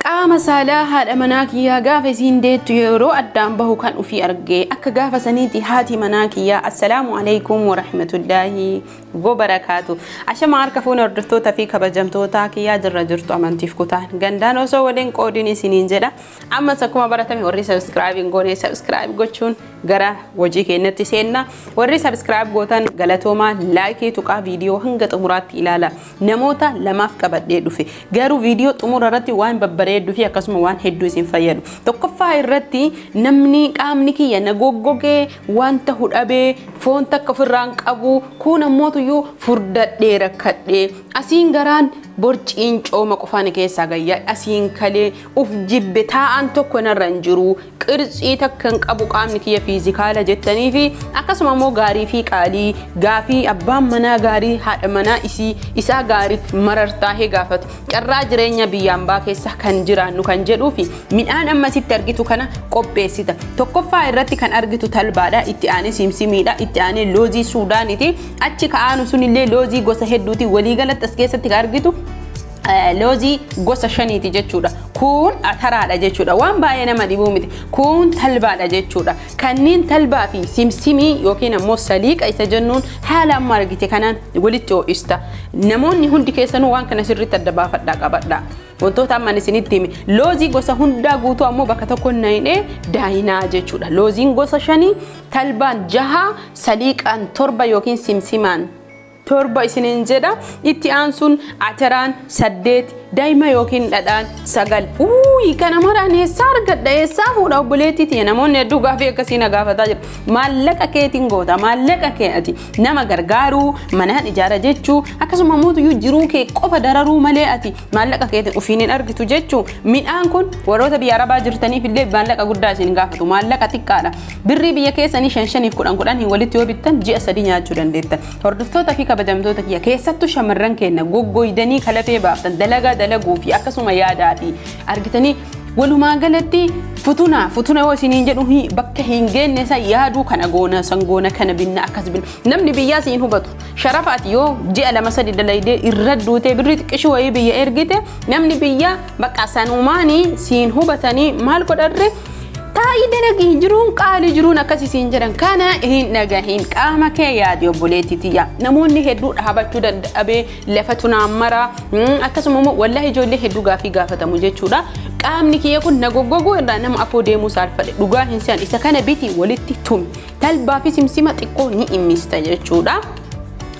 Qaama saalaa haadha manaa kiyyaa gaafa isiin deettu yeroo addaan bahu kan ufii argee akka gaafa saniiti haati manaa kiyyaa assalaamu alaykum wa rahmatullaahi wa barakaatu. Ashama harka fuuna hordoftoota fi kabajamtoota kiyyaa jirra jirtu amantiif kutaan gandaan osoo waliin qoodiin isiniin jedha. Ammas akkuma baratame warri subscribe goone subscribe gochuun gara hojii keenyatti seenna. Warri subscribe gootan galatoomaa like tuqaa viidiyoo hanga xumuraatti ilaala. Namoota lamaaf qabadhee dhufe garuu viidiyoo xumura irratti waan babbareedu fi akkasuma waan hedduu isin fayyadu. Tokkoffaa irratti namni qaamni kiyya na goggogee wanta hudhabee foon takka ofirraan qabu kun ammoo tuyyuu furdadhee rakkadhee asiin garaan borciin cooma qofaan keessaa gayyaa asiin kalee uf jibbe taa'an tokko narra hin jiru qirxii takkan qabu qaamni kiyya fiizikaala jettanii fi akkasuma immoo gaarii fi qaalii gaafii abbaan manaa gaarii haadha manaa isaa gaarii marartaahee gaafatu carraa jireenya biyyaan baa keessa kan jiraannu kan jedhuu fi midhaan amma sitti argitu kana qopheessita. Tokkoffaa irratti kan argitu talbaadha, itti aanee simsimiidha, itti aanee loozii suudaaniiti, achi ka'aanu sunillee loozii gosa hedduuti waliigalatti as keessatti argitu. Loozii gosa shaniiti jechuudha. Kun ataraadha jechuudha. Waan baay'ee nama dhibuu miti. Kun talbaadha jechuudha. Kanneen talbaa fi simsimii yookiin ammoo saliiqa isa jennuun haala amma argite kanaan walitti ho'ista. Namoonni hundi keessanuu waan kana sirriitti adda baafadhaa qabadhaa. Wantoota amma isinitti himi. Loozii gosa hundaa guutuu ammoo bakka tokko naayinee daayinaa jechuudha. Looziin gosa shanii, talbaan 6, saliiqaan 7 yookiin simsimaan 7 isiniin jedha. Itti aansuun ataraan 8, daa'ima yookiin dhadhaan 9. Kana maraan eessaa argadha eessaa fuudha obboleettiiti. Namoonni hedduu gaafii akkasii na gaafataa jiru. Maallaqa keetiin goota, maallaqa keeti nama gargaaruu, manaan ijaara jechuu, akkasuma mootuyyuu jiruu kee qofa dararuu malee ati maallaqa keetiin ufiin hin argitu jechuu. Midhaan kun warroota biyya arabaa jirtaniif illee maallaqa guddaa isin gaafatu. Maallaqa xiqqaadha. Birrii biyya keessanii 5 fi 10 hin walitti yoo bittan ji'a 3 nyaachuu dandeettan. Hordoftoota fi kabajamtoota kiyya keessattuu shamarran keenya goggoydanii kalafee baaftan dalagaa dalaguu fi akkasuma yaadaa fi argitanii walumaa galatti futuna yoo isiniin jedhu bakka hin geenne isa yaaduu kana goona sangoona kana binna akkas binna namni biyyaa siin hubatu sharafaati yoo ji'a 2-3 dalaydee irra duutee birrii xiqqishuu wayii biyya ergite namni biyyaa bakka sanumaanii siin hubatanii maal godharre taa'ii dalagii jiruun qaalii jiruun akkasiin jedhan kana hin dhagahin qaama kee yaadi obboleettitiya. Namoonni hedduu dhaabachuu dadhabee lafa tunaan mara akkasuma wallahi ijoollee hedduu gaafii gaafatamu jechuudha. Qaamni kiyya kun na goggoguu irraa nama afoo deemuu saalfadhe dhugaa hin se'an isa kana biti walitti tumi talbaa fi simsima xiqqoo ni immista jechuudha.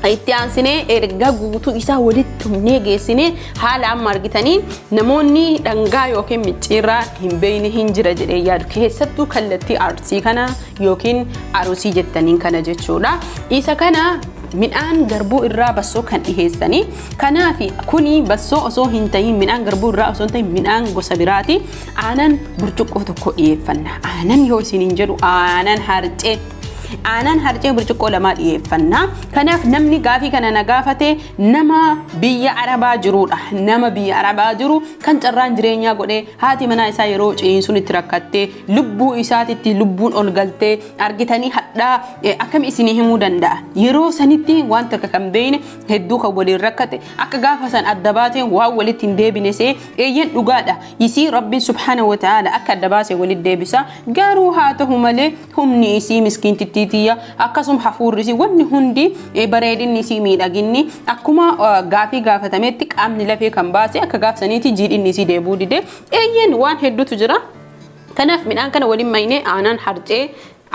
Itti aansinee erga guutuu isaa walitti tumnee geessinee haala amma argitanii namoonni dhangaa yookiin micciirraa hin beeyne hin jira jedhee yaadu keessattuu kallattii arsii kana yookiin arusii jettaniin kana jechuudha. Isa kana midhaan garbuu irraa bassoo kan dhiheessanii kanaaf kuni bassoo osoo hin ta'in midhaan garbuu irraa osoo hin ta'in midhaan gosa biraati. Aanan burcuqqoo tokko dhiyeeffanna. Aanan yoo isiniin jedhu aanan harcee burcuqqoo 2 dhiyeeffanna. Kanaaf namni gaafii kana na gaafate nama biyya arabaa jirudha. Nama biyya arabaa jiru kan carraan jireenyaa godhee haati manaa isaa yeroo ciinsuun itti rakkattee lubbuu isaatitti lubbuun ol galtee argitanii hadhaa akkam isinii himuu danda'a. Yeroo sanitti waan takka kan beeyne hedduu kan waliin rakkate akka gaafa san adda baateen waan walitti hin deebine see eeyyan dhugaadha. Isii Rabbi subhanahu wa ta'ala akka adda baasee walitti deebisa. Garuu haa ta'u malee humni isii miskiintitti akkasuma hafuurri wanni hundi bareedinni isii miidhaginni akkuma gaafii gaafatametti qaamni lafee kan baase akka gaafsaniiti jiidhinni isii deebuu dide eeyyen waan hedduutu jira. Kanaaf midhaan kana waliin maynee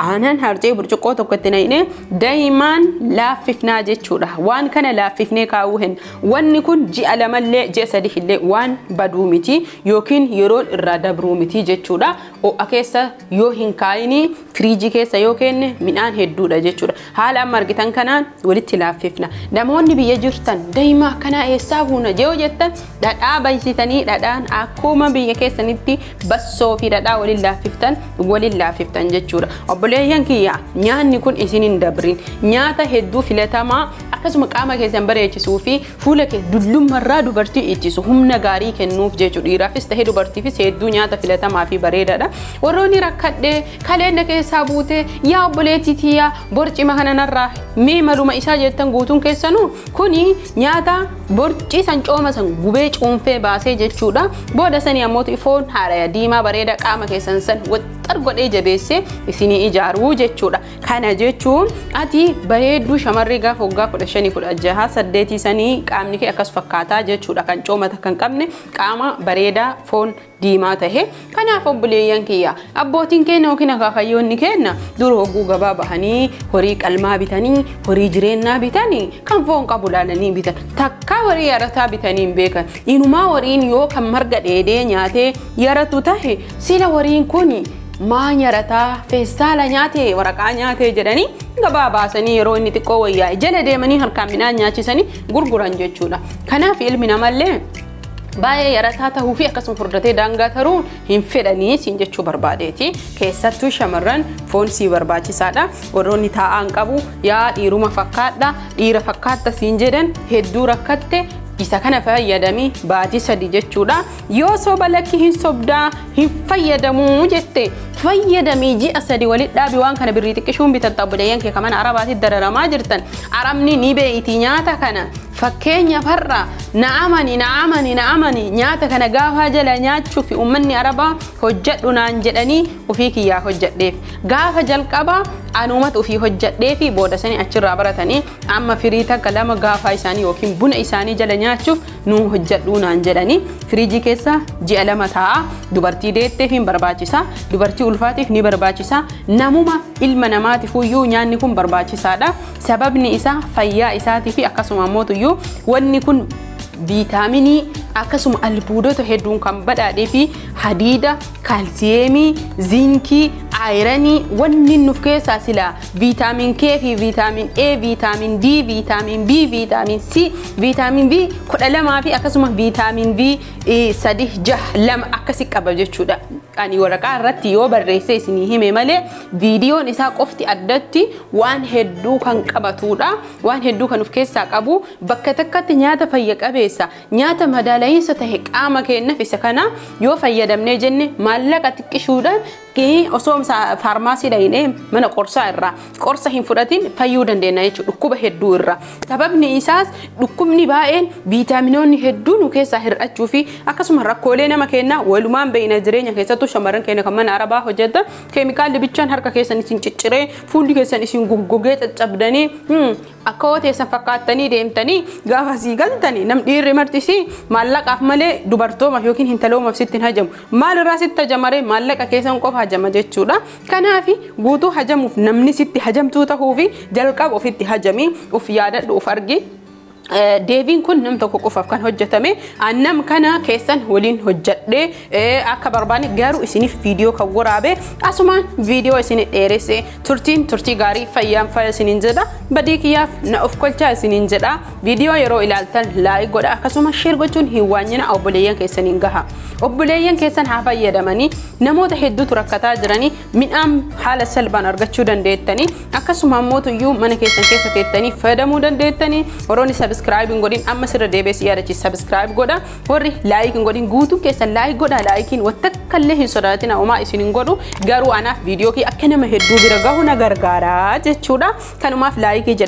aanan harcee burcuqqoo tokkotti naynee daa'imaan laaffifnaa jechuudha. Waan kana laaffifnee kaa'uu hin wanni kun ji'a 2 ji'a 3 illee waan baduu miti yookiin yeroon irraa dabruu miti jechuudha. O'a keessa yoo hin kaayini firiijii keessa yoo kenne midhaan hedduudha jechuudha. Haala amma argitan kanaan walitti laaffifna. Namoonni biyya jirtan daa'imaa kana eessaa fuuna jee jettan dhadhaa baysitanii dhadhaan akkuma biyya keessanitti bassoo fi dhadhaa waliin laaffiftan jechuudha. obboleeyyan kiyya nyaanni kun isin hin dabrin nyaata hedduu filatamaa akkasuma qaama keessan bareechisuu fi fuula kee dullummarraa dubartii ittisu humna gaarii kennuuf jechuudha. Dhiiraafis ta'ee dubartiifis hedduu nyaata filatamaa fi bareedaadha. Warroonni rakkadhee kaleenya keessaa buutee yaa obboleettii tiyyaa borcima kanarraa mee maluma isaa jettan guutuun keessanuu kuni nyaata borcii san cooma san gubee cuunfee baasee jechuudha. Booda sanii ammoo foon haaraya diimaa bareeda qaama keessan san waxxar godhee jabeessee isinii ijaaruu jechuudha. Kana jechuun ati bareedduu shamarree gaafa waggaa 15-16 sanii qaamni kee akkas fakkaataa jechuudha. Kan coomata kan qabne qaama bareedaa foon diimaa tahe. Kanaaf obboleeyyan kiyya abbootiin keenya yookiin akaakayyoonni keenya dur hogguu gabaa bahanii horii qalmaa bitanii horii jireenyaa bitanii kan foon qabu laalanii bitan takka horii yarataa bitanii hin beekan. Inumaa horiin yoo kan marga dheedee nyaatee yaratu tahe sila horiin kuni maa nyarataa feestaala nyaate waraqaa nyaate jedhanii gabaa baasanii yeroo inni xiqqoo wayyaa jala deemanii harkaan midhaan nyaachisanii gurguran jechuudha. Kanaaf ilmi namallee baay'ee yarataa tahuu fi akkasuma furdatee daangaa taruu hin fedhanii siin jechuu barbaadeeti. Keessattuu shamarran foon sii barbaachisaadha. Warroonni taa'aan qabu yaa dhiiruma fakkaadha dhiira fakkaatta siin jedhan hedduu rakkatte isa kana fayyadamii baatii 3 jechuudha. Yoo soba lakki hin sobdaa hin fayyadamuu jette fayyadamii ji'a 3 walitti dhaabi waan kana birrii xiqqishuun bitatta obboleeyyan kee kaman arabaatti dararamaa jirtan. Arabni ni beeyti nyaata kana fakkeenya farra na'amani nyaata kana gaafa jala nyaachuu fi ummanni arabaa hojjedhu naan jedhanii ofii kiyyaa hojjedheef gaafa jalqaba anumatu ofii hojjedheefi booda sanii achirraa baratanii amma firii takka lama gaafa isaanii yookiin buna isaanii jala nyaachuuf nu hojjedhu naan jedhanii firiijii keessa ji'a 2 taa'a. Dubartii deetteef hin barbaachisa, dubartii ulfaatiif ni barbaachisa, namuma ilma namaatiif iyyuu nyaanni kun barbaachisaadha. Sababni isaa fayyaa isaatii fi akkasuma ammoo wanni kun viitaaminii akkasuma albuudota hedduun kan badhaadhee fi hadiida, kaalsiyeemii, zinkii, ayiranii wanni nuuf keessaa sila viitaamin K fi viitaamin A, viitaamin D, viitaamin B, viitaamin C, viitaamin B 12 fi akkasuma viitaamin B 3-2 akkasi qaba jechuudha. Ani waraqaa irratti yoo barreesse isinii hime malee viidiyoon isaa qofti addatti waan hedduu kan qabatudha. Waan hedduu kan of keessaa qabu bakka takkatti nyaata fayya qabeessa nyaata madaalayiinsa tahe qaama keenyaaf isa kana yoo fayyadamnee jenne maallaqa xiqqishuudhaan osoo faarmaasii dhaqnee mana qorsaa irraa qorsa hin fudhatin fayyuu dandeenya jechuudha dhukkuba hedduu irraa. Sababni isaas dhukkubni baay'een viitaaminoonni hedduu nu keessaa hir'achuu fi akkasuma rakkoolee nama keenyaa walumaan beeyna jireenya keessattuu shamarran keenya kan mana arabaa hojjetan keemikaalli bichaan harka keessan isin cicciree fuulli keessan isin goggogee caccabdanii akka hooteessan fakkaattanii deemtanii gaafa sii galtanii nam dhiirri martisii maallaqaaf malee dubartoomaaf yookiin hintaloomaaf sitti hin hajamu. Maalirraa sitti hajamaree maallaqa keessan qofa hajama jechuudha. Kanaaf guutuu hajamuuf namni sitti hajamtuu tahuu fi jalqaba ofitti hajamii of yaadadhu of argi. Deebiin kun nam tokko qofaaf kan hojjetame annam kana keessan waliin hojjedhee akka barbaanne garuu isiniif viidiyoo kan waraabe asumaan viidiyoo isin dheeresse turtii gaarii fayyaan fayya isinin jedha badii kiyyaaf na of kolchaa isinin jedha. Viidiyoo yeroo ilaaltan laayik godha akkasuma sheer gochuun hin waanyina obboleeyyan keessaniin gaha. Obboleeyyan keessan haa fayyadamanii namoota hedduutu rakkataa jiranii midhaan haala salphaan argachuu dandeettanii akkasuma ammoo tuyyuu mana keessan keessa teettanii fayyadamuu dandeettanii. Warroonni subscribe godin amma sirra deebee yaadachi subscribe godha warri like godin guutuu keessan like godha likein wattakkallee hin sodaatina homaa isinin godhu garuu anaaf viidiyoo kee akka nama hedduu bira gahu na gargaara jechuudha. Kanumaaf like jedha.